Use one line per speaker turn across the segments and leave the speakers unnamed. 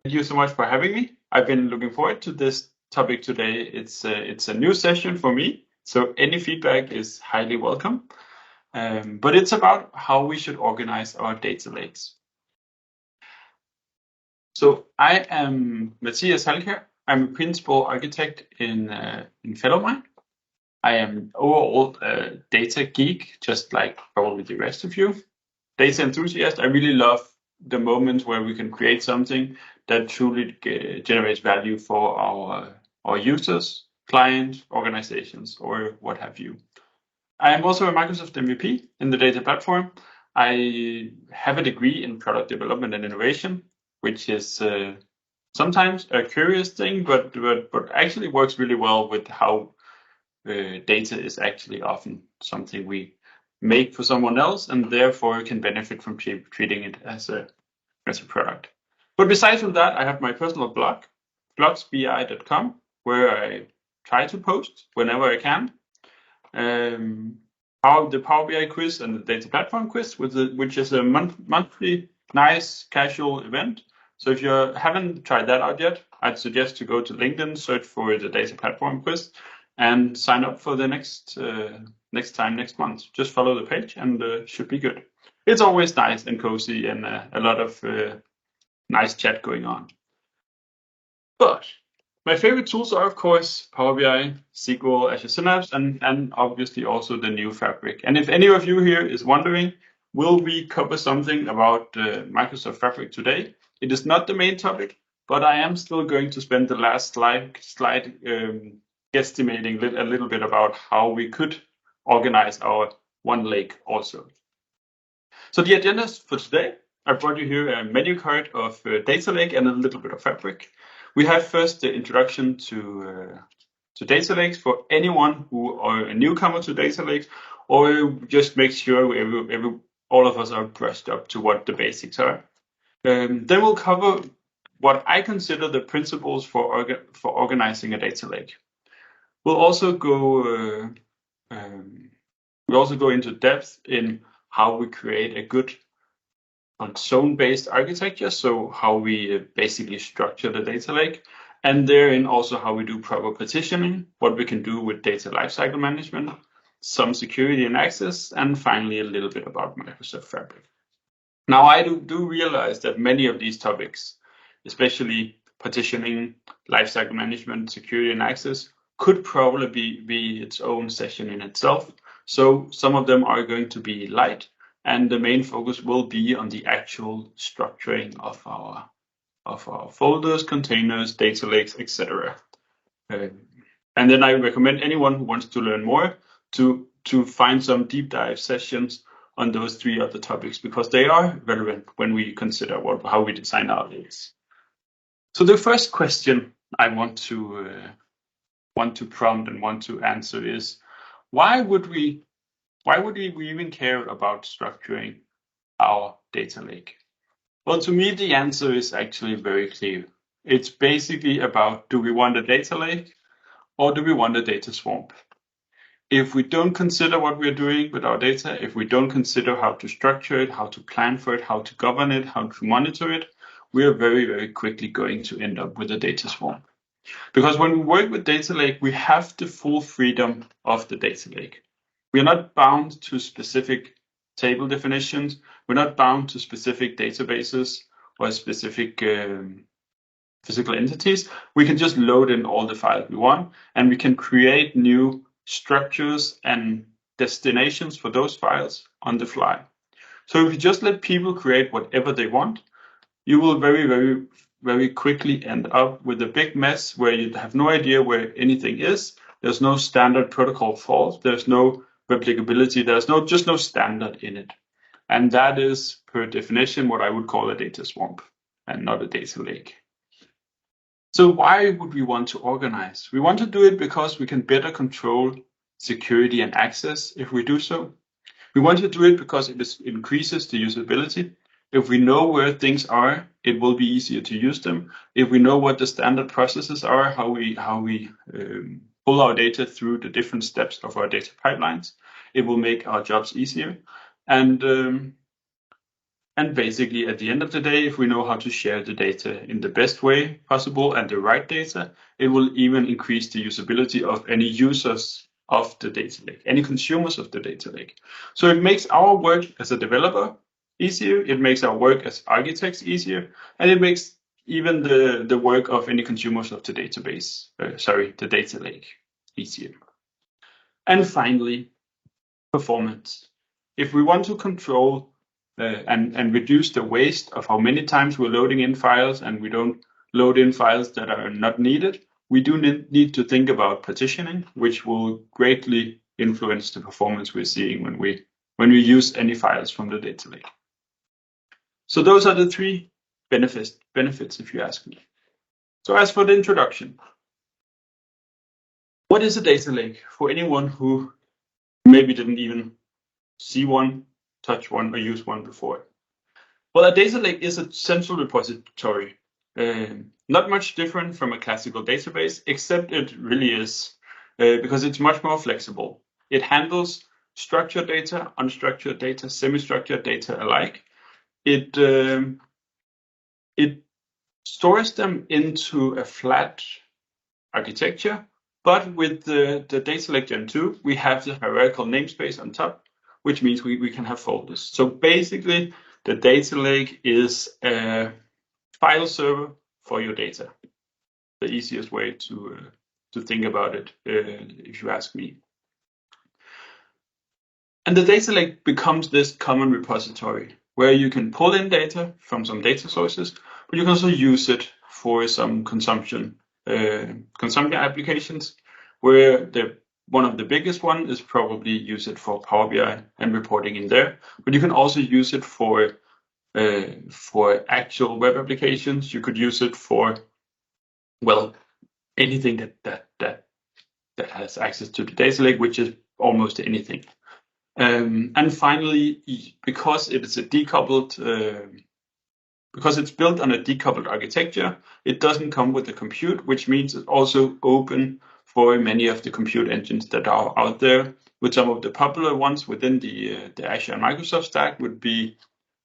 Thank you so much for having me. I've been looking forward to this topic today. It's a new session for me, so any feedback is highly welcome. But it's about how we should organize our data lakes. So I am Mathias Halkjaer. I'm a principal architect in Fellowmine. I am overall a data geek, just like probably the rest of you. Data enthusiast. I really love the moment where we can create something that truly generates value for our users, clients, organizations, or what have you. I am also a Microsoft MVP in the data platform. I have a degree in product development and innovation, which is sometimes a curious thing, but actually works really well with how data is actually often something we make for someone else, and therefore can benefit from treating it as a product. But besides from that, I have my personal blog, blogsbi.com, where I try to post whenever I can. The Power BI quiz and the data platform quiz, which is a monthly nice casual event. So if you haven't tried that out yet, I'd suggest to go to LinkedIn, search for the data platform quiz, and sign up for the next month. Just follow the page and should be good. It's always nice and cozy and a lot of nice chat going on. But my favorite tools are, of course, Power BI, SQL, Azure Synapse, and obviously also the new Fabric. And if any of you here is wondering, will we cover something about Microsoft Fabric today? It is not the main topic, but I am still going to spend the last slide guesstimating a little bit about how we could organize our one lake also. So the agenda for today, I brought you here a menu card of data lake and a little bit of Fabric. We have first the introduction to data lakes for anyone who are a newcomer to data lakes, or just make sure all of us are brushed up to what the basics are. Then we'll cover what I consider the principles for organizing a data lake. We'll also go into depth in how we create a good zone-based architecture, so how we basically structure the data lake, and therein also how we do proper partitioning, what we can do with data lifecycle management, some security and access, and finally a little bit about Microsoft Fabric. Now I do realize that many of these topics, especially partitioning, lifecycle management, security and access, could probably be its own session in itself. So some of them are going to be light, and the main focus will be on the actual structuring of our folders, containers, data lakes, etc. And then I recommend anyone who wants to learn more to find some deep dive sessions on those three other topics, because they are relevant when we consider how we design our lakes. So the first question I want to prompt and want to answer is, why would we even care about structuring our data lake? Well, to me, the answer is actually very clear. It's basically about, do we want a data lake or do we want a data swamp? If we don't consider what we're doing with our data, if we don't consider how to structure it, how to plan for it, how to govern it, how to monitor it, we are very, very quickly going to end up with a data swamp. Because when we work with data lake, we have the full freedom of the data lake. We are not bound to specific table definitions. We're not bound to specific databases or specific physical entities. We can just load in all the files we want, and we can create new structures and destinations for those files on the fly. So if you just let people create whatever they want, you will very, very, very quickly end up with a big mess where you have no idea where anything is. There's no standard protocol fault. There's no replicability. There's just no standard in it. And that is, per definition, what I would call a data swamp and not a data lake. So why would we want to organize? We want to do it because we can better control security and access if we do so. We want to do it because it increases the usability. If we know where things are, it will be easier to use them. If we know what the standard processes are, how we pull our data through the different steps of our data pipelines, it will make our jobs easier. And And basically, at the end of the day, if we know how to share the data in the best way possible and the right data, it will even increase the usability of any users of the data lake, any consumers of the data lake. So it makes our work as a developer easier, it makes our work as architects easier, and it makes even the work of any consumers of the database, the data lake, easier. And finally, performance. If we want to control and reduce the waste of how many times we're loading in files and we don't load in files that are not needed, we do need to think about partitioning, which will greatly influence the performance we're seeing when we use any files from the data lake. So those are the three benefits, if you ask me. So as for the introduction, what is a data lake for anyone who maybe didn't even see one, touch one, or use one before? Well, a data lake is a central repository, not much different from a classical database, except it really is, because it's much more flexible. It handles structured data, unstructured data, semi-structured data alike. It stores them into a flat architecture, but with the data lake Gen 2, we have the hierarchical namespace on top, which means we can have folders. So basically, the data lake is a file server for your data. The easiest way to think about it, if you ask me. And the data lake becomes this common repository where you can pull in data from some data sources, but you can also use it for some consumption applications, where one of the biggest one is probably use it for Power BI and reporting in there. But you can also use it for actual web applications. You could use it for, well, anything that has access to the data lake, which is almost anything. And finally, because it is a decoupled, because it's built on a decoupled architecture, it doesn't come with the compute, which means it's also open for many of the compute engines that are out there. With some of the popular ones within the Azure and Microsoft stack would be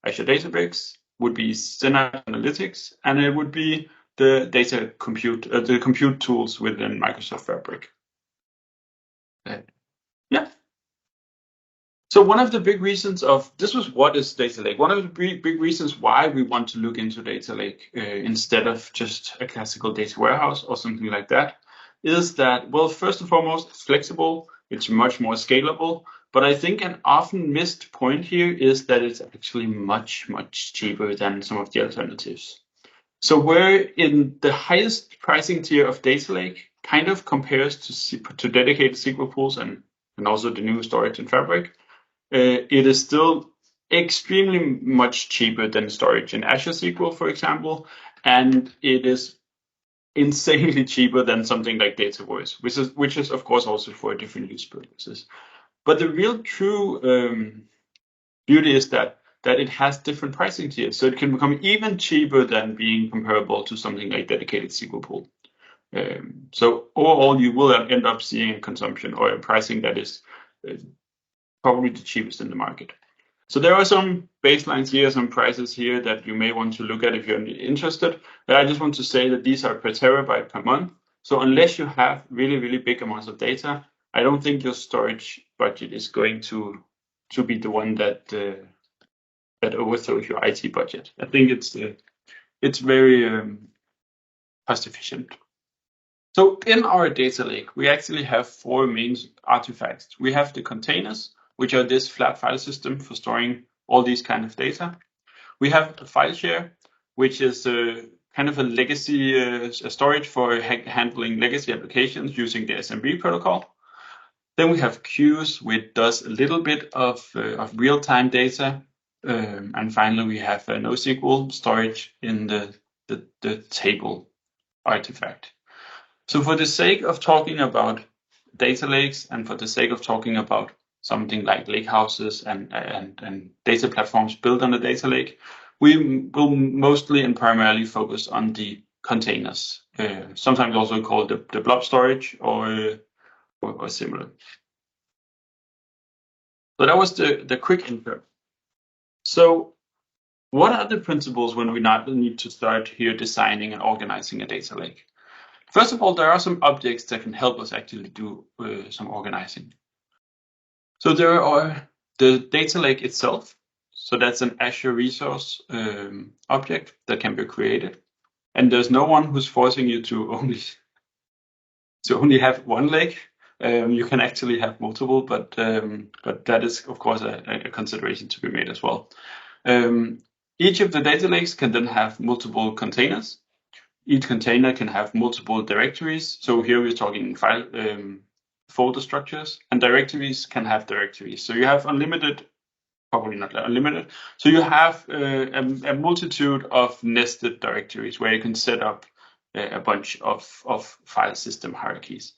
Azure Databricks, would be Synapse Analytics, and it would be the compute tools within Microsoft Fabric. Yeah. So one of the big reasons what is data lake? One of the big reasons why we want to look into data lake instead of just a classical data warehouse or something like that is that, well, first and foremost, it's flexible, it's much more scalable, but I think an often missed point here is that it's actually much, much cheaper than some of the alternatives. So we're in the highest pricing tier of data lake, kind of compares to dedicated SQL pools and also the new storage in Fabric. It is still extremely much cheaper than storage in Azure SQL, for example, and it is insanely cheaper than something like Dataverse, which is of course also for different use purposes. But the real true beauty is that it has different pricing tiers, so it can become even cheaper than being comparable to something like dedicated SQL pool. So overall, you will end up seeing a consumption or a pricing that is probably the cheapest in the market. So there are some baselines here, some prices here that you may want to look at if you're interested. But I just want to say that these are per terabyte per month. So unless you have really, really big amounts of data, I don't think your storage budget is going to be the one that overthrows your IT budget. I think it's very cost efficient. So in our data lake, we actually have four main artifacts. We have the containers, which are this flat file system for storing all these kind of data. We have a file share, which is kind of a legacy storage for handling legacy applications using the SMB protocol. Then we have queues, which does a little bit of real-time data. And finally, we have a NoSQL storage in the table artifact. So for the sake of talking about data lakes and for the sake of talking about something like lakehouses and data platforms built on the data lake, we will mostly and primarily focus on the containers, sometimes also called the blob storage or similar. So that was the quick intro. So what are the principles when we not need to start here designing and organizing a data lake? First of all, there are some objects that can help us actually do some organizing. So there are the data lake itself. So that's an Azure resource object that can be created. And there's no one who's forcing you to only have one lake. You can actually have multiple, but that is of course a consideration to be made as well. Each of the data lakes can then have multiple containers. Each container can have multiple directories. So here we're talking file folder structures, and directories can have directories. So you have unlimited, probably not unlimited. So you have a multitude of nested directories where you can set up a bunch of file system hierarchies.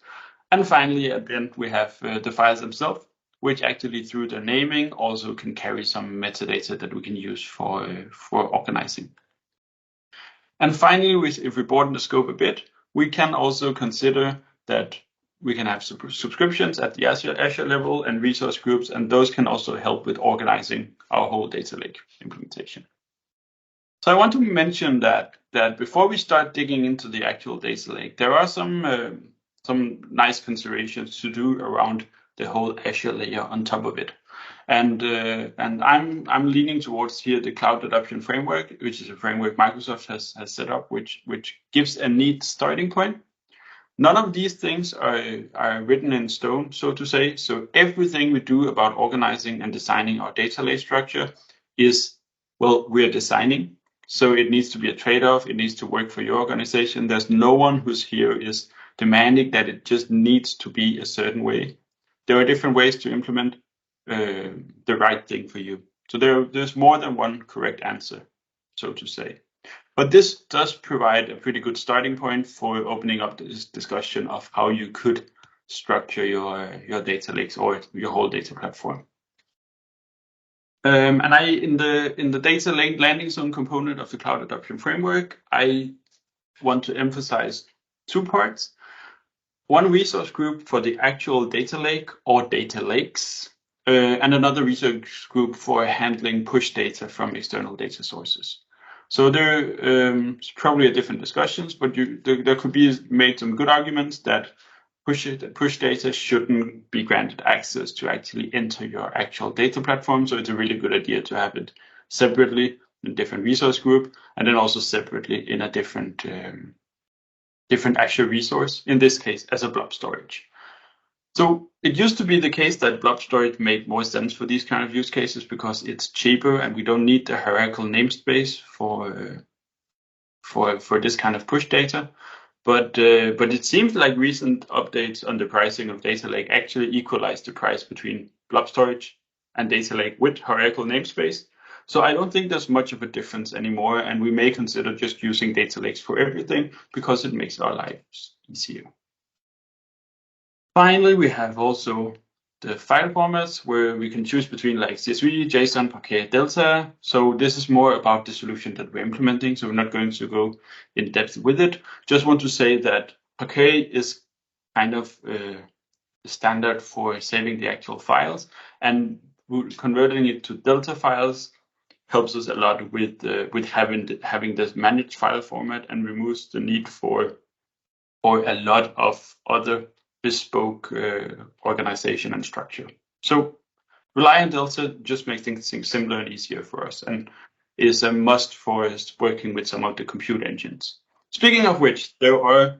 And finally, at the end, we have the files themselves, which actually through their naming also can carry some metadata that we can use for organizing. And finally, if we broaden the scope a bit, we can also consider that we can have subscriptions at the Azure level and resource groups, and those can also help with organizing our whole data lake implementation. So I want to mention that before we start digging into the actual data lake, there are some nice considerations to do around the whole Azure layer on top of it. And I'm leaning towards here the Cloud Adoption Framework, which is a framework Microsoft has set up, which gives a neat starting point. None of these things are written in stone, so to say. So everything we do about organizing and designing our data lake structure is, well, we're designing. So it needs to be a trade-off. It needs to work for your organization. There's no one who's here is demanding that it just needs to be a certain way. There are different ways to implement the right thing for you. So there's more than one correct answer, so to say. But this does provide a pretty good starting point for opening up this discussion of how you could structure your data lakes or your whole data platform. And in the data lake landing zone component of the Cloud Adoption Framework, I want to emphasize two parts. One resource group for the actual data lake or data lakes, and another resource group for handling push data from external data sources. So there's probably different discussions, but there could be made some good arguments that push data shouldn't be granted access to actually enter your actual data platform. So it's a really good idea to have it separately in a different resource group, and then also separately in a different Azure resource, in this case as a blob storage. So it used to be the case that blob storage made more sense for these kind of use cases because it's cheaper and we don't need the hierarchical namespace for this kind of push data. But it seems like recent updates on the pricing of data lake actually equalized the price between blob storage and data lake with hierarchical namespace. So I don't think there's much of a difference anymore, and we may consider just using data lakes for everything because it makes our lives easier. Finally, we have also the file formats where we can choose between like CSV, JSON, Parquet, Delta. So this is more about the solution that we're implementing. So we're not going to go in depth with it. Just want to say that Parquet is kind of the standard for saving the actual files, and converting it to Delta files helps us a lot with having this managed file format and removes the need for a lot of other bespoke organization and structure. So rely on Delta just makes things simpler and easier for us, and is a must for us working with some of the compute engines. Speaking of which, there are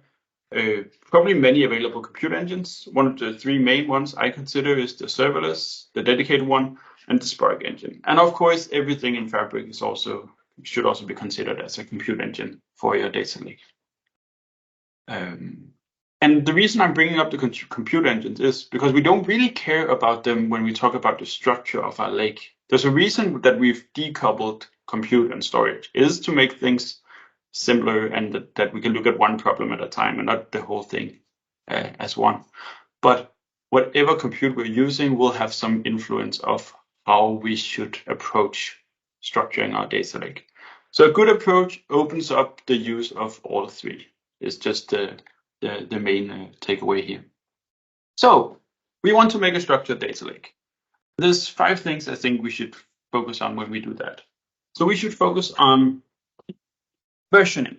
probably many available compute engines. One of the three main ones I consider is the serverless, the dedicated one, and the Spark engine. And of course, everything in Fabric should also be considered as a compute engine for your data lake. And the reason I'm bringing up the compute engines is because we don't really care about them when we talk about the structure of our lake. There's a reason that we've decoupled compute and storage. It is to make things simpler and that we can look at one problem at a time and not the whole thing as one. But whatever compute we're using will have some influence of how we should approach structuring our data lake. So a good approach opens up the use of all three. It's just the main takeaway here. So we want to make a structured data lake. There's 5 things I think we should focus on when we do that. So we should focus on versioning.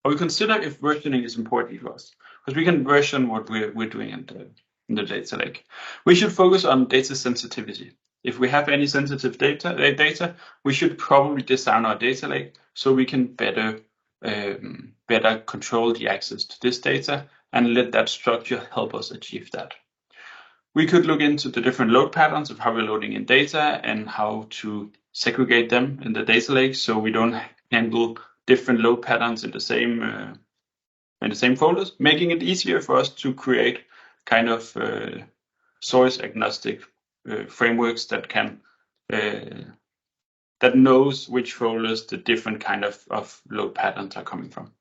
Or we consider if versioning is important to us, because we can version what we're doing in the data lake. We should focus on data sensitivity. If we have any sensitive data, we should probably design our data lake so we can better control the access to this data and let that structure help us achieve that. We could look into the different load patterns of how we're loading in data and how to segregate them in the data lake so we don't handle different load patterns in the same folders, making it easier for us to create kind of source agnostic frameworks that can that knows which folders the different kind of load patterns are coming from.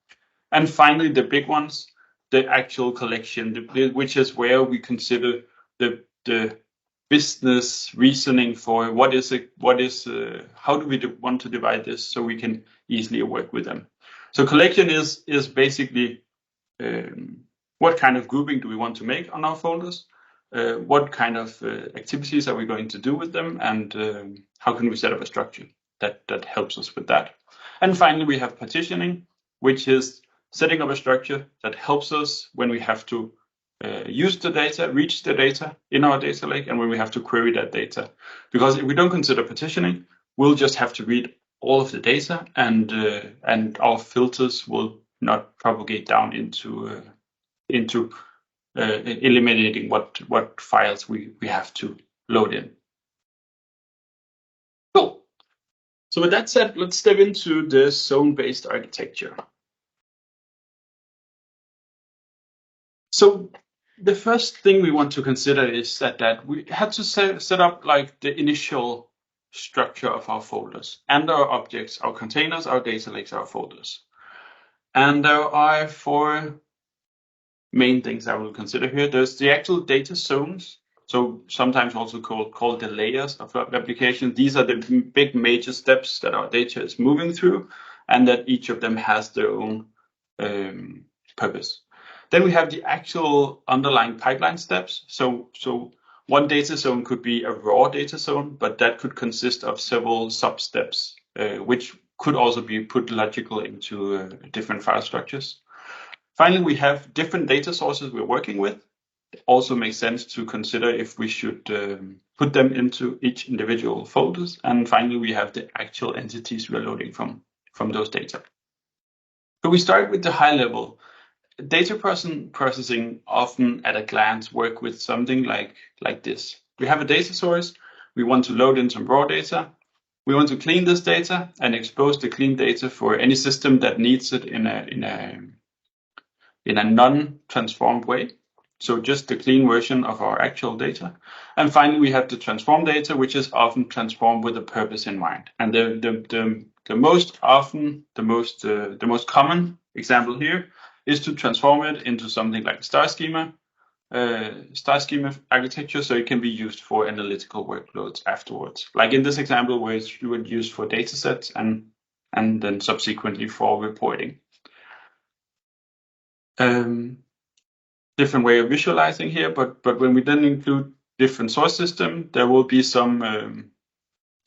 And finally, the big ones, the actual collection, which is where we consider the business reasoning for how do we want to divide this so we can easily work with them. So collection is basically what kind of grouping do we want to make on our folders? What kind of activities are we going to do with them? And how can we set up a structure that helps us with that? And finally, we have partitioning, which is setting up a structure that helps us when we have to use the data, reach the data in our data lake, and when we have to query that data. Because if we don't consider partitioning, we'll just have to read all of the data, and our filters will not propagate down into eliminating what files we have to load in. Cool. So with that said, let's step into the zone-based architecture. So the first thing we want to consider is that we had to set up like the initial structure of our folders and our objects, our containers, our data lakes, our folders. And there are four main things I will consider here. There's the actual data zones, so sometimes also called the layers of the application. These are the big major steps that our data is moving through, and that each of them has their own purpose. Then we have the actual underlying pipeline steps. So one data zone could be a raw data zone, but that could consist of several sub-steps, which could also be put logical into different file structures. Finally, we have different data sources we're working with. It also makes sense to consider if we should put them into each individual folders. And finally, we have the actual entities we're loading from those data. So we start with the high level. Data processing often at a glance work with something like this. We have a data source. We want to load in some raw data. We want to clean this data and expose the clean data for any system that needs it in a non-transformed way. So just the clean version of our actual data. And finally, we have the transformed data, which is often transformed with a purpose in mind. And the most common example here is to transform it into something like star schema architecture, so it can be used for analytical workloads afterwards. Like in this example, where it's used for data sets and then subsequently for reporting. Different way of visualizing here, but when we then include different source system, there will be some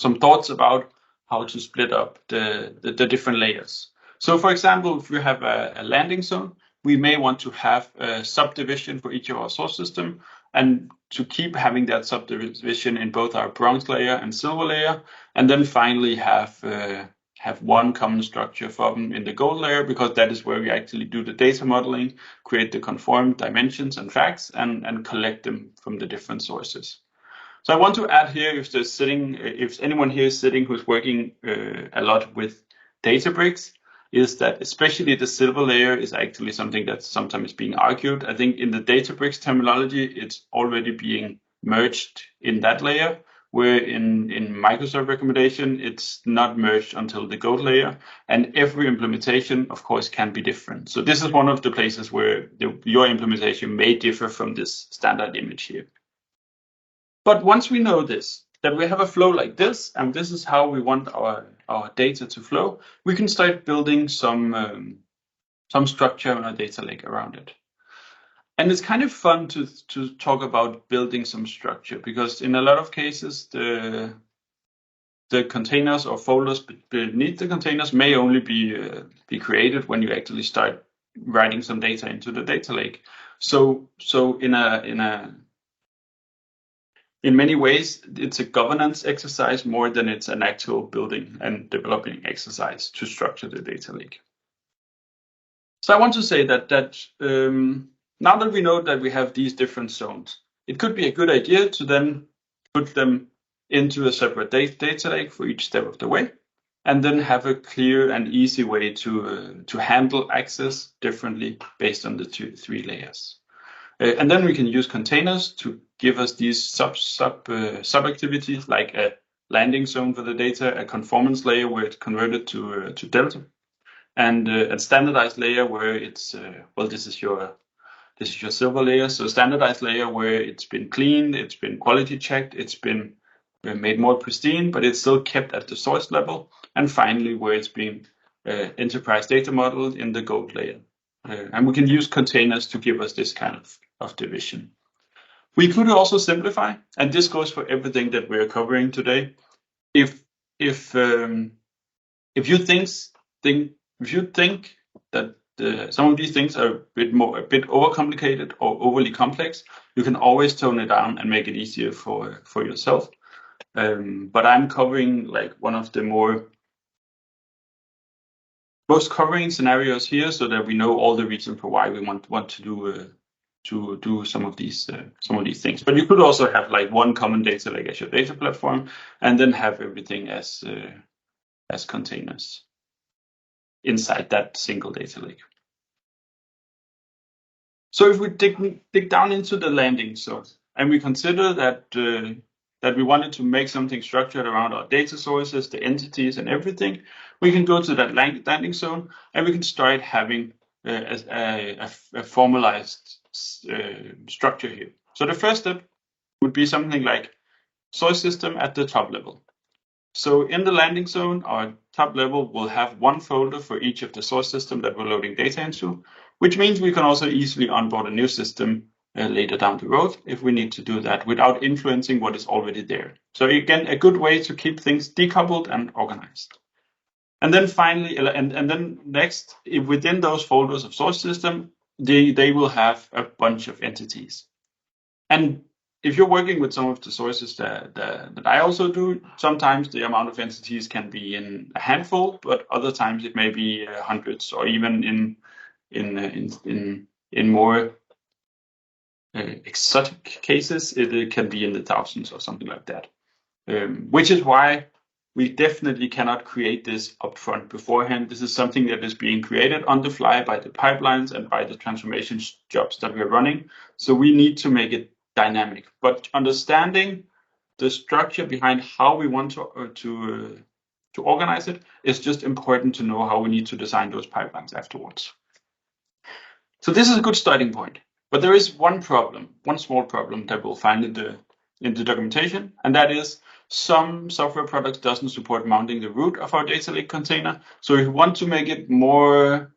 thoughts about how to split up the different layers. So for example, if we have a landing zone, we may want to have a subdivision for each of our source system, and to keep having that subdivision in both our bronze layer and silver layer, and then finally have one common structure for them in the gold layer, because that is where we actually do the data modeling, create the conformed dimensions and facts, and collect them from the different sources. So I want to add here, if anyone here is sitting who's working a lot with Databricks, is that especially the silver layer is actually something that's sometimes being argued. I think in the Databricks terminology, it's already being merged in that layer, where in Microsoft recommendation, it's not merged until the gold layer, and every implementation, of course, can be different. So this is one of the places where your implementation may differ from this standard image here. But once we know this, that we have a flow like this, and this is how we want our data to flow, we can start building some structure in our data lake around it. And it's kind of fun to talk about building some structure, because in a lot of cases, the the containers or folders beneath the containers may only be created when you actually start writing some data into the data lake. So in many ways, it's a governance exercise more than it's an actual building and developing exercise to structure the data lake. So I want to say that now that we know that we have these different zones, it could be a good idea to then put them into a separate data lake for each step of the way, and then have a clear and easy way to handle access differently based on the three layers. And then we can use containers to give us these sub activities, like a landing zone for the data, a conformance layer where it's converted to delta, and a standardized layer where it's this is your silver layer. So standardized layer where it's been cleaned, it's been quality checked, it's been made more pristine, but it's still kept at the source level. And finally, where it's been enterprise data modeled in the gold layer. And we can use containers to give us this kind of division. We could also simplify, and this goes for everything that we're covering today. If you think that some of these things are a bit overcomplicated or overly complex, you can always tone it down and make it easier for yourself. But I'm covering like one of the most covering scenarios here, so that we know all the reasons for why we want to do some of these things. But you could also have like one common data lake as your data platform, and then have everything as containers inside that single data lake. So if we dig down into the landing zone, and we consider that we wanted to make something structured around our data sources, the entities, and everything, we can go to that landing zone, and we can start having a formalized structure here. So the first step would be something like source system at the top level. So in the landing zone, our top level will have one folder for each of the source system that we're loading data into, which means we can also easily onboard a new system later down the road if we need to do that without influencing what is already there. So again, a good way to keep things decoupled and organized. And then finally, and then next, within those folders of source system, they will have a bunch of entities. And if you're working with some of the sources that I also do, sometimes the amount of entities can be in a handful, but other times it may be hundreds, or even in more exotic cases, it can be in the thousands or something like that. Which is why we definitely cannot create this upfront beforehand. This is something that is being created on the fly by the pipelines and by the transformation jobs that we're running. So we need to make it dynamic. But understanding the structure behind how we want to organize it is just important to know how we need to design those pipelines afterwards. So this is a good starting point. But there is one small problem that we'll find in the documentation, and that is some software products doesn't support mounting the root of our data lake container. So if we want to make it more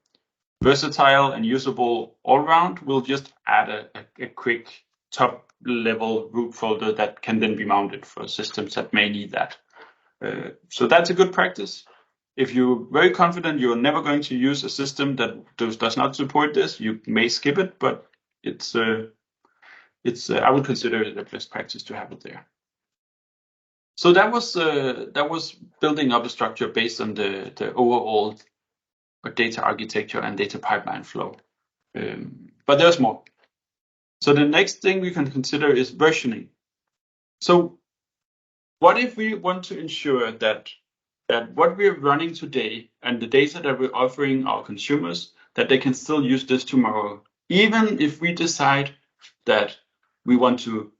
versatile and usable all around, we'll just add a quick top level root folder that can then be mounted for systems that may need that. So that's a good practice. If you're very confident you're never going to use a system that does not support this, you may skip it, but I would consider it a best practice to have it there. So that was building up a structure based on the overall data architecture and data pipeline flow. But there's more. So the next thing we can consider is versioning. So what if we want to ensure that what we're running today and the data that we're offering our consumers, that they can still use this tomorrow, even if we decide that we want to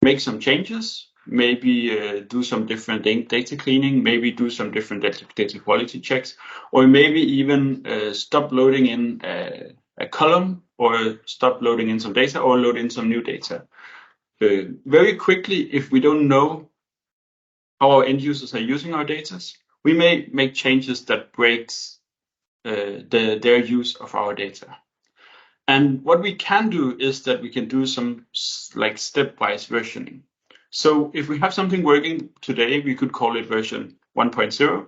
make some changes, maybe do some different data cleaning, maybe do some different data quality checks, or maybe even stop loading in a column, or stop loading in some data, or load in some new data. Very quickly, if we don't know how our end users are using our data, we may make changes that breaks their use of our data. And what we can do is that we can do some like stepwise versioning. So if we have something working today, we could call it version 1.0,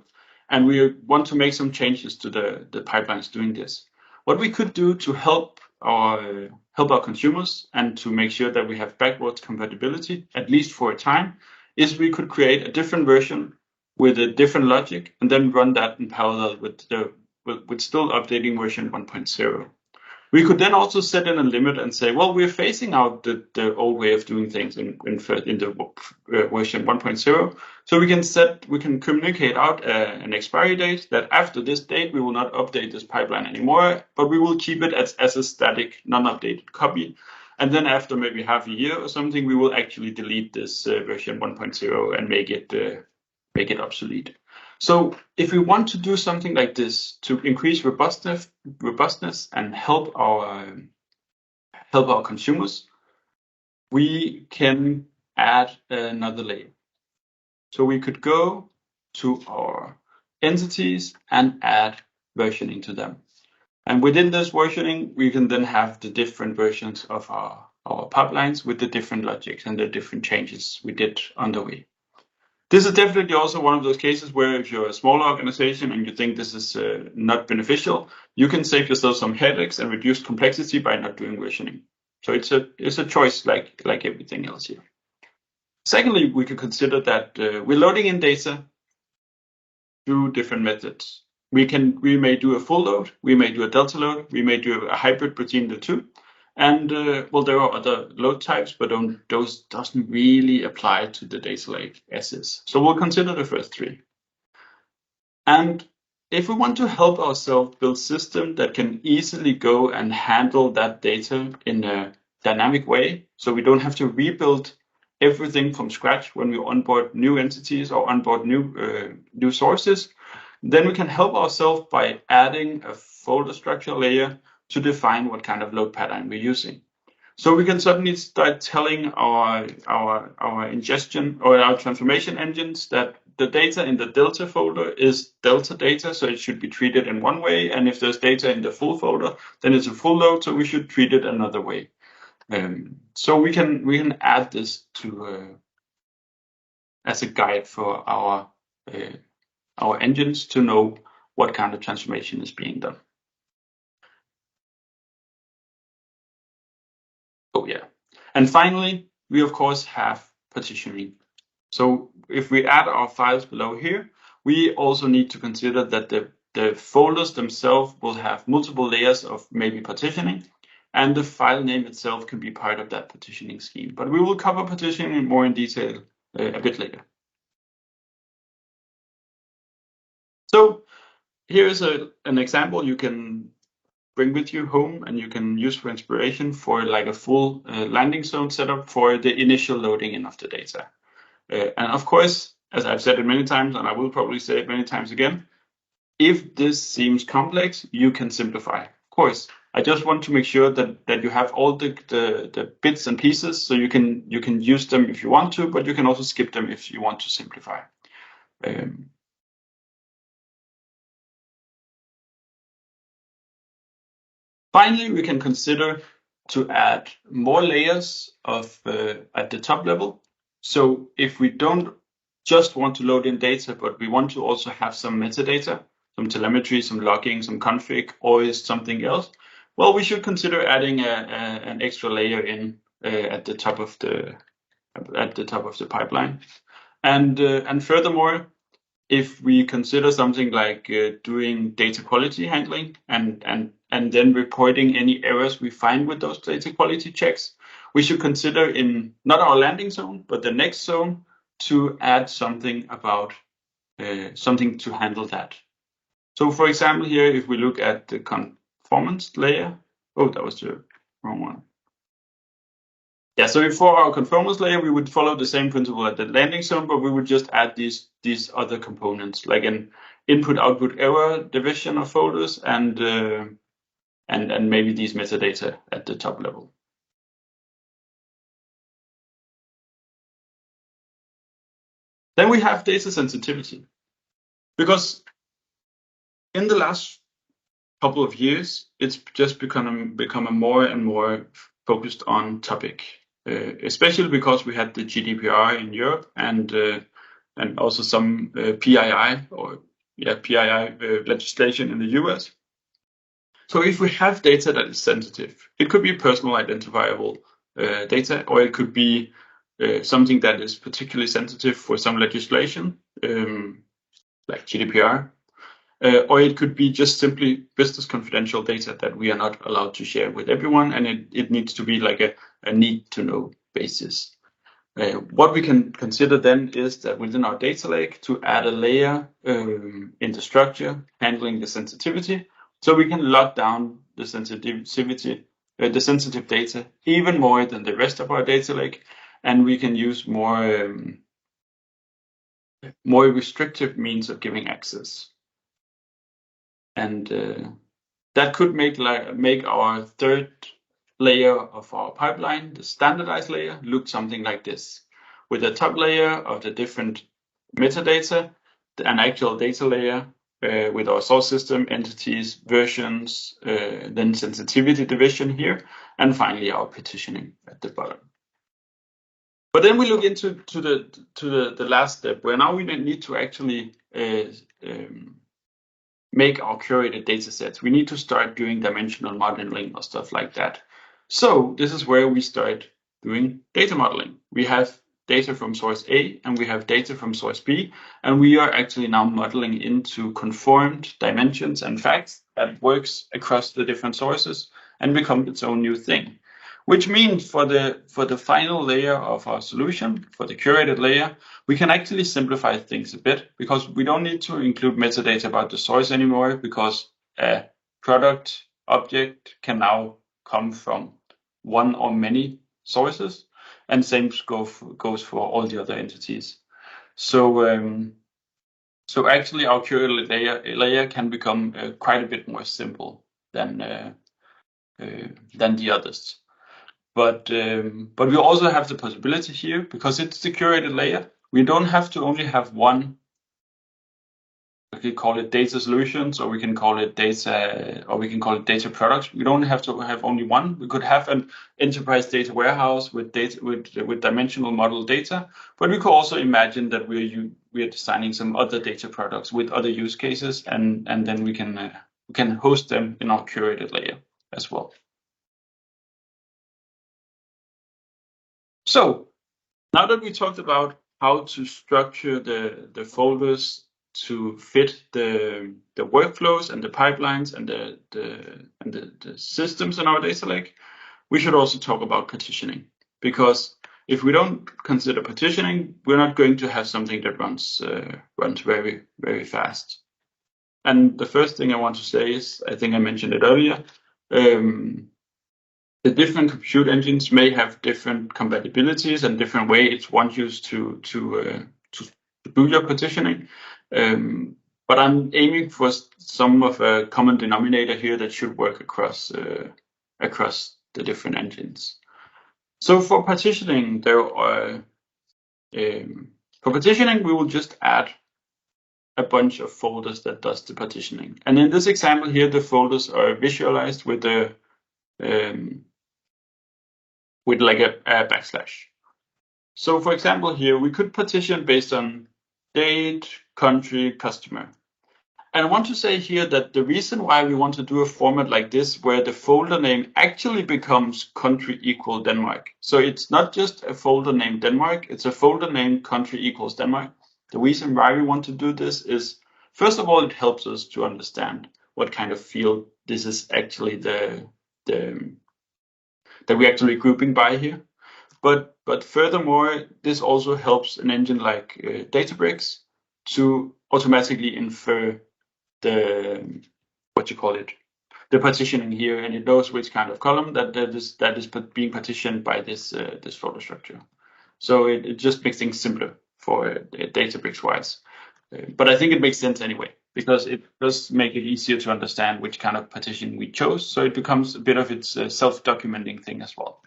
and we want to make some changes to the pipelines doing this. What we could do to help our consumers and to make sure that we have backwards compatibility, at least for a time, is we could create a different version with a different logic and then run that in parallel with still updating version 1.0. We could then also set in a limit and say, well, we're phasing out the old way of doing things in the version 1.0. So we can communicate out an expiry date that after this date, we will not update this pipeline anymore, but we will keep it as a static, non-updated copy. And then after maybe half a year or something, we will actually delete this version 1.0 and make it obsolete. So if we want to do something like this to increase robustness and help our consumers, we can add another layer. So we could go to our entities and add versioning to them. And within this versioning, we can then have the different versions of our pipelines with the different logics and the different changes we did on the way. This is definitely also one of those cases where if you're a smaller organization and you think this is not beneficial, you can save yourself some headaches and reduce complexity by not doing versioning. So it's a choice like everything else here. Secondly, we could consider that we're loading in data through different methods. We may do a full load, we may do a delta load, we may do a hybrid between the two. And well, there are other load types, but those doesn't really apply to the data lake as is. So we'll consider the first three. And if we want to help ourselves build systems that can easily go and handle that data in a dynamic way, so we don't have to rebuild everything from scratch when we onboard new entities or onboard new sources, then we can help ourselves by adding a folder structure layer to define what kind of load pattern we're using. So we can suddenly start telling our ingestion or our transformation engines that the data in the Delta folder is Delta data, so it should be treated in one way. And if there's data in the full folder, then it's a full load, so we should treat it another way. So we can add this to as a guide for our engines to know what kind of transformation is being done. Oh yeah. And finally, we of course have partitioning. So if we add our files below here, we also need to consider that the folders themselves will have multiple layers of maybe partitioning, and the file name itself can be part of that partitioning scheme. But we will cover partitioning more in detail a bit later. So here's an example you can bring with you home and you can use for inspiration for like a full landing zone setup for the initial loading in of the data. And of course, as I've said it many times, and I will probably say it many times again, if this seems complex, you can simplify. Of course, I just want to make sure that you have all the bits and pieces, so you can use them if you want to, but you can also skip them if you want to simplify. Finally, we can consider to add more layers of at the top level. So if we don't just want to load in data, but we want to also have some metadata, some telemetry, some logging, some config, or is something else, well, we should consider adding an extra layer in at the top of the pipeline. And furthermore, if we consider something like doing data quality handling and then reporting any errors we find with those data quality checks, we should consider in not our landing zone, but the next zone to add something about something to handle that. So for example, here, if we look at the conformance layer, oh, that was the wrong one. Yeah, so for our conformance layer, we would follow the same principle at the landing zone, but we would just add these other components, like an input-output error division of folders and maybe these metadata at the top level. Then we have data sensitivity, because in the last couple of years, it's just become a more and more focused on topic. especially because we had the GDPR in Europe and also some PII legislation in the US. So if we have data that is sensitive, it could be personal identifiable data, or it could be something that is particularly sensitive for some legislation, like GDPR, or it could be just simply business confidential data that we are not allowed to share with everyone, and it needs to be like a need to know basis. What we can consider then is that within our data lake to add a layer in the structure handling the sensitivity, so we can lock down the sensitivity, the sensitive data even more than the rest of our data lake, and we can use more restrictive means of giving access, and that could make our third layer of our pipeline, the standardized layer, look something like this, with a top layer of the different metadata, an actual data layer with our source system, entities, versions, then sensitivity division here, and finally our partitioning at the bottom. But then we look into the last step, where now we need to actually make our curated data sets. We need to start doing dimensional modeling or stuff like that. So this is where we start doing data modeling. We have data from source A and we have data from source B, and we are actually now modeling into conformed dimensions and facts that works across the different sources and become its own new thing. Which means for the final layer of our solution, for the curated layer, we can actually simplify things a bit, because we don't need to include metadata about the source anymore, because a product object can now come from one or many sources, and same goes for all the other entities. So actually our curated layer can become quite a bit more simple than the others. But we also have the possibility here, because it's the curated layer, we don't have to only have one. We can call it data solutions, or we can call it data products. We don't have to have only one. We could have an enterprise data warehouse with dimensional model data, but we could also imagine that we are designing some other data products with other use cases, and then we can host them in our curated layer as well. So now that we talked about how to structure the folders to fit the workflows and the pipelines and the systems in our data lake, we should also talk about partitioning. Because if we don't consider partitioning, we're not going to have something that runs very, very fast. And the first thing I want to say is, I think I mentioned it earlier, the different compute engines may have different compatibilities and different ways one used to do your partitioning. But I'm aiming for some of a common denominator here that should work across the different engines. So for partitioning, we will just add a bunch of folders that does the partitioning. And in this example here, the folders are visualized with like a backslash. So for example here, we could partition based on date, country, customer. And I want to say here that the reason why we want to do a format like this, where the folder name actually becomes country equal Denmark. So it's not just a folder named Denmark, it's a folder named country equals Denmark. The reason why we want to do this is, first of all, it helps us to understand what kind of field this is actually that we're actually grouping by here. But furthermore, this also helps an engine like Databricks to automatically infer the partitioning here, and it knows which kind of column that is being partitioned by this folder structure. So it just makes things simpler for Databricks wise. But I think it makes sense anyway, because it does make it easier to understand which kind of partition we chose. So it becomes a bit of its self-documenting thing as well.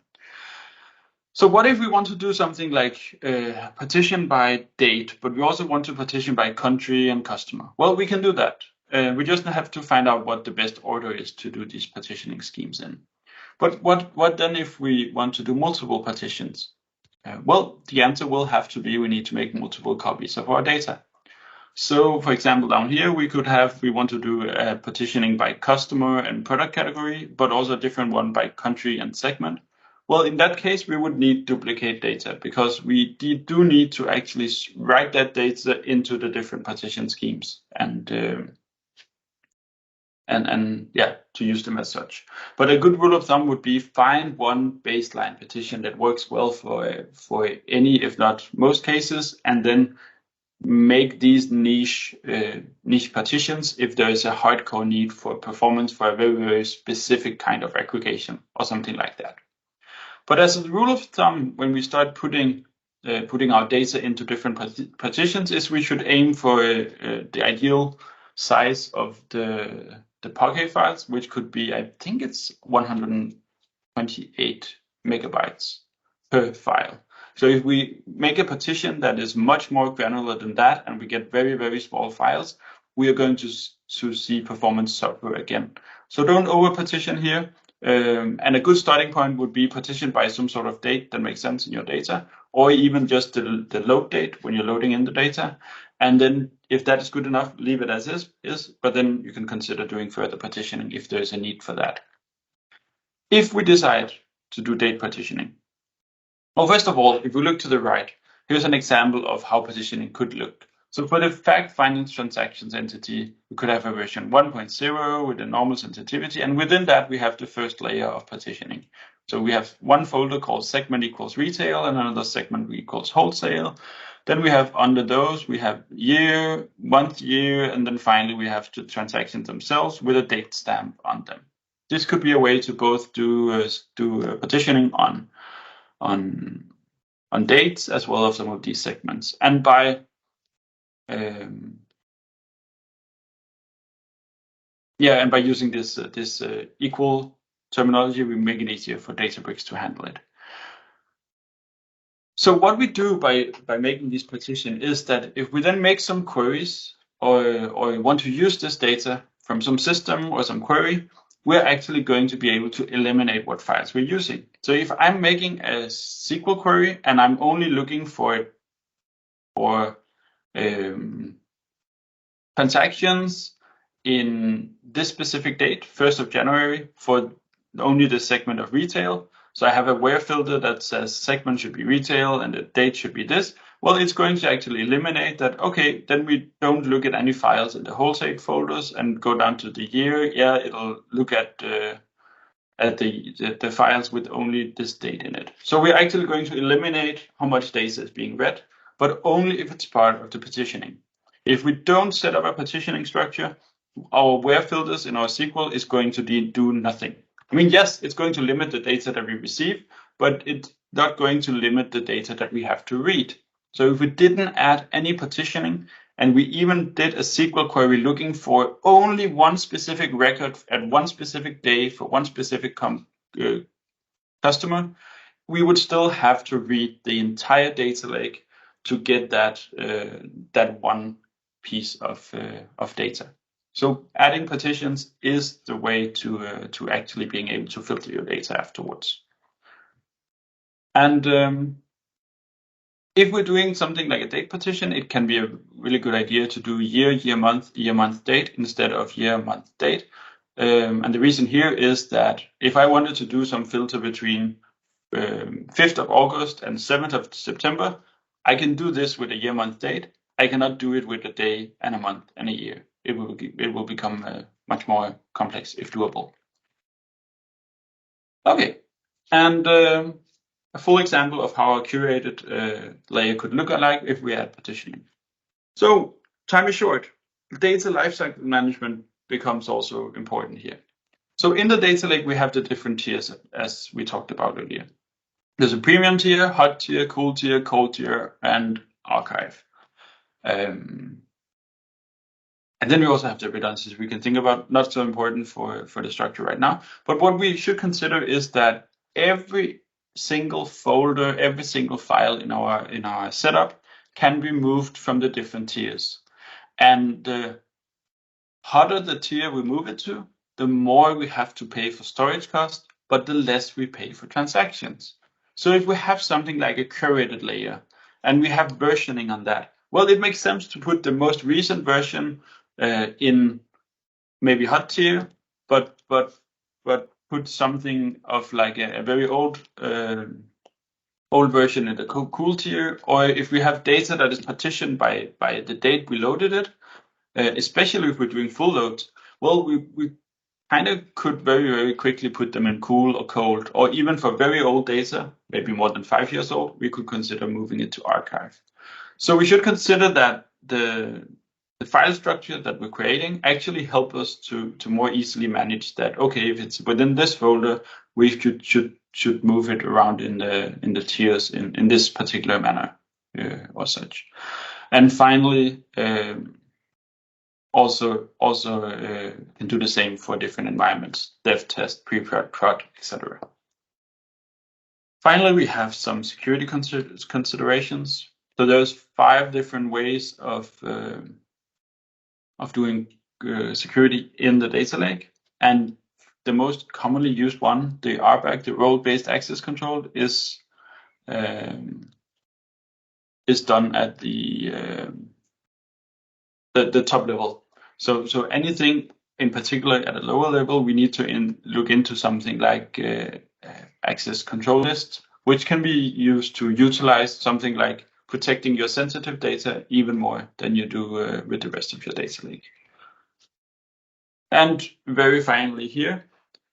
So what if we want to do something like partition by date, but we also want to partition by country and customer? Well, we can do that. We just have to find out what the best order is to do these partitioning schemes in. But what then if we want to do multiple partitions? Well, the answer will have to be we need to make multiple copies of our data. So, for example, down here we could have, we want to do a partitioning by customer and product category, but also a different one by country and segment. Well, in that case, we would need duplicate data because we do need to actually write that data into the different partition schemes and yeah, to use them as such. But a good rule of thumb would be find one baseline partition that works well for any, if not most cases, and then make these niche partitions if there is a hardcore need for performance for a very, very specific kind of aggregation or something like that. But as a rule of thumb, when we start putting our data into different partitions, is we should aim for the ideal size of the Parquet files, which could be, I think it's 128 megabytes per file. So if we make a partition that is much more granular than that, and we get very, very small files, we are going to see performance suffer again. So don't over partition here. And a good starting point would be partitioned by some sort of date that makes sense in your data, or even just the load date when you're loading in the data. And then if that is good enough, leave it as is, but then you can consider doing further partitioning if there's a need for that. If we decide to do date partitioning, well, first of all, if we look to the right, here's an example of how partitioning could look. So for the fact finding transactions entity, we could have a version 1.0 with a normal sensitivity, and within that we have the first layer of partitioning. So we have one folder called segment equals retail and another segment equals wholesale. Then we have under those, we have year, month, year, and then finally we have the transactions themselves with a date stamp on them. This could be a way to both do partitioning on dates as well as some of these segments. And by using this equal terminology, we make it easier for Databricks to handle it. So what we do by making this partition is that if we then make some queries or want to use this data from some system or some query, we're actually going to be able to eliminate what files we're using. So if I'm making a SQL query and I'm only looking for transactions in this specific date, 1st of January, for only the segment of retail. So I have a where filter that says segment should be retail and the date should be this. Well, it's going to actually eliminate that. Okay, then we don't look at any files in the wholesale folders and go down to the year. Yeah, it'll look at the files with only this date in it. So we're actually going to eliminate how much data is being read, but only if it's part of the partitioning. If we don't set up a partitioning structure, our where filters in our SQL is going to do nothing. I mean, yes, it's going to limit the data that we receive, but it's not going to limit the data that we have to read. So if we didn't add any partitioning, and we even did a SQL query looking for only one specific record at one specific day for one specific customer, we would still have to read the entire data lake to get that one piece of data. So adding partitions is the way to actually being able to filter your data afterwards. And if we're doing something like a date partition, it can be a really good idea to do year, month, date instead of year, month, date. And the reason here is that if I wanted to do some filter between 5th of August and 7th of September, I can do this with a year, month, date. I cannot do it with a day and a month and a year. It will become much more complex if doable. Okay, and a full example of how a curated layer could look like if we add partitioning. So time is short. Data lifecycle management becomes also important here. So in the data lake, we have the different tiers as we talked about earlier. There's a premium tier, hot tier, cool tier, cold tier, and archive. And then we also have the redundancies we can think about, not so important for the structure right now. But what we should consider is that every single folder, every single file in our setup can be moved from the different tiers. And the hotter the tier we move it to, the more we have to pay for storage cost, but the less we pay for transactions. So if we have something like a curated layer and we have versioning on that, well, it makes sense to put the most recent version in maybe hot tier, but put something of like a very old version in the cool tier. Or if we have data that is partitioned by the date we loaded it, especially if we're doing full loads, well, we kind of could very quickly put them in cool or cold, or even for very old data, maybe more than 5 years old, we could consider moving it to archive. So we should consider that the file structure that we're creating actually help us to more easily manage that. Okay, if it's within this folder, we should move it around in the tiers in this particular manner or such. And finally, also can do the same for different environments: dev, test, pre-prod, prod, etc. Finally, we have some security considerations. So there's 5 different ways of doing security in the data lake, and the most commonly used one, the RBAC, the role-based access control, is done at the top level. So anything in particular at a lower level, we need to look into something like access control list, which can be used to utilize something like protecting your sensitive data even more than you do with the rest of your data lake. And very finally here,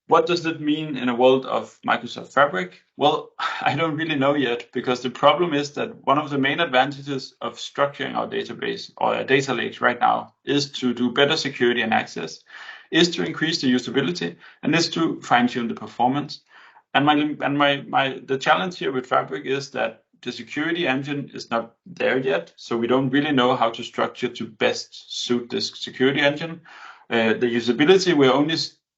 what does that mean in a world of Microsoft Fabric? Well, I don't really know yet, because the problem is that one of the main advantages of structuring our database or our data lakes right now is to do better security and access, is to increase the usability, and is to fine-tune the performance. And the challenge here with Fabric is that the security engine is not there yet, so we don't really know how to structure to best suit this security engine. The usability, we're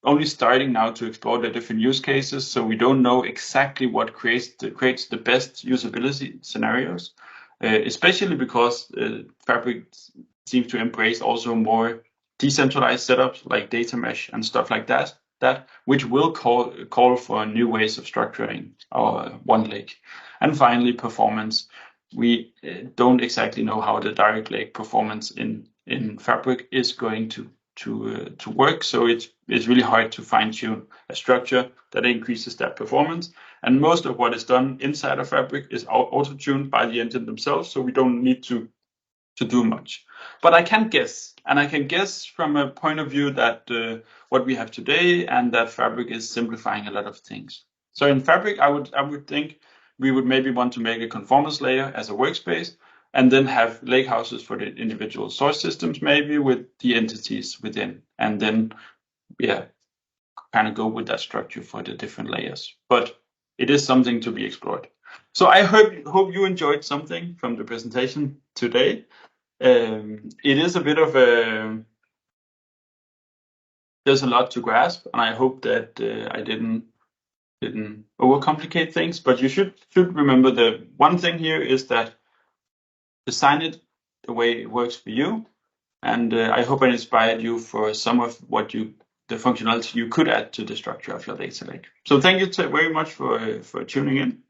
only starting now to explore the different use cases, so we don't know exactly what creates the best usability scenarios, especially because Fabric seems to embrace also more decentralized setups like data mesh and stuff like that which will call for new ways of structuring our one lake. And finally, performance. We don't exactly know how the direct lake performance in Fabric is going to work, so it's really hard to fine-tune a structure that increases that performance. And most of what is done inside of Fabric is auto-tuned by the engine themselves, so we don't need to do much. But I can guess, and I can guess from a point of view that what we have today, and that Fabric is simplifying a lot of things. So in Fabric, I would think we would maybe want to make a conformance layer as a workspace, and then have lake houses for the individual source systems, maybe with the entities within, and then kind of go with that structure for the different layers. But it is something to be explored. So I hope you enjoyed something from the presentation today. It is a bit of there's a lot to grasp, and I hope that I didn't overcomplicate things. But you should remember the one thing here is that design it the way it works for you, and I hope I inspired you for some of the functionality you could add to the structure of your data lake. So thank you very much for tuning in.